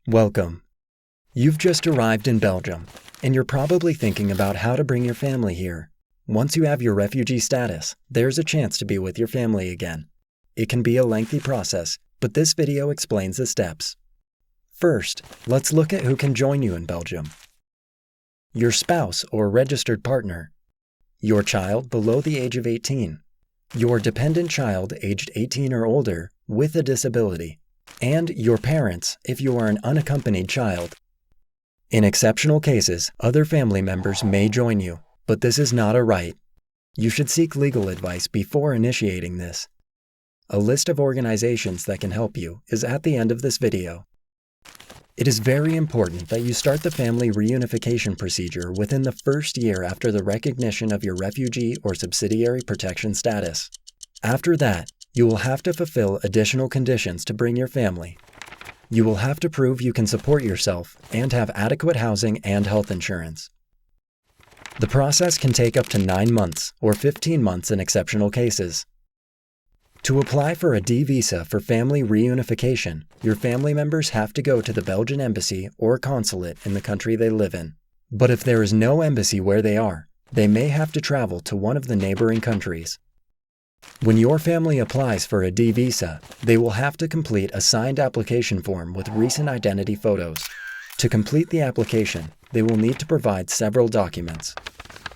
Welcome. You've just arrived in Belgium, and you're probably thinking about how to bring your family here. Once you have your refugee status, there's a chance to be with your family again. It can be a lengthy process, but this video explains the steps. First, let's look at who can join you in Belgium. Your spouse or registered partner, your child below the age of 18, your dependent child aged 18 or older with a disability, and your parents if you are an unaccompanied child. In exceptional cases, other family members may join you, but this is not a right. You should seek legal advice before initiating this. A list of organizations that can help you is at the end of this video. It is very important that you start the family reunification procedure within the first year after the recognition of your refugee or subsidiary protection status. After that, you will have to fulfill additional conditions to bring your family. You will have to prove you can support yourself and have adequate housing and health insurance. The process can take up to 9 months or 15 months in exceptional cases. To apply for a D visa for family reunification, your family members have to go to the Belgian embassy or consulate in the country they live in. But if there is no embassy where they are, they may have to travel to one of the neighboring countries. When your family applies for a D visa, they will have to complete a signed application form with recent identity photos. To complete the application, they will need to provide several documents,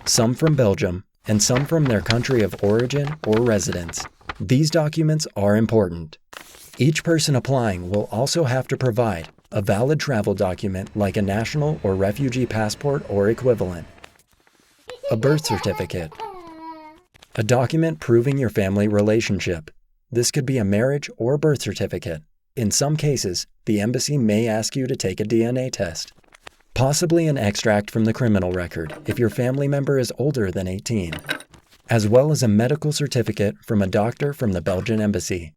some from Belgium and some from their country of origin or residence. These documents are important. Each person applying will also have to provide a valid travel document like a national or refugee passport or equivalent, a birth certificate, a document proving your family relationship. This could be a marriage or birth certificate. In some cases, the embassy may ask you to take a DNA test, possibly an extract from the criminal record if your family member is older than 18, as well as a medical certificate from a doctor from the Belgian embassy.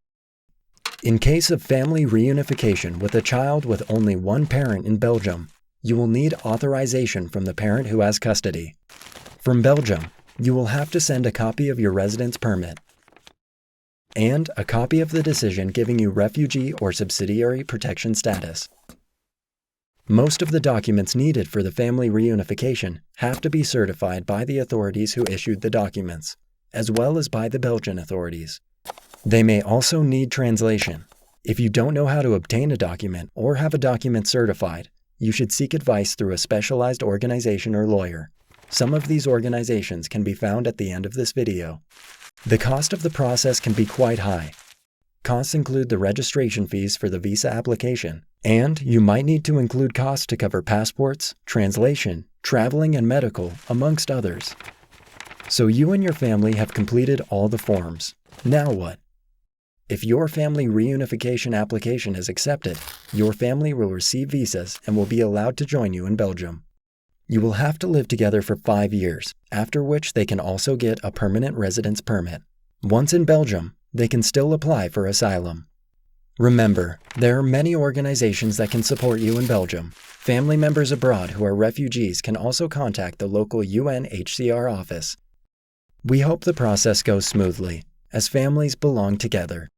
In case of family reunification with a child with only one parent in Belgium, you will need authorization from the parent who has custody. From Belgium, you will have to send a copy of your residence permit and a copy of the decision giving you refugee or subsidiary protection status. Most of the documents needed for the family reunification have to be certified by the authorities who issued the documents, as well as by the Belgian authorities. They may also need translation. If you don't know how to obtain a document or have a document certified, you should seek advice through a specialized organization or lawyer. Some of these organizations can be found at the end of this video. The cost of the process can be quite high. Costs include the registration fees for the visa application, and you might need to include costs to cover passports, translation, traveling, and medical, amongst others. So you and your family have completed all the forms. Now what? If your family reunification application is accepted, your family will receive visas and will be allowed to join you in Belgium. You will have to live together for 5 years, after which they can also get a permanent residence permit. Once in Belgium, they can still apply for asylum. Remember, there are many organizations that can support you in Belgium. Family members abroad who are refugees can also contact the local UNHCR office. We hope the process goes smoothly, as families belong together.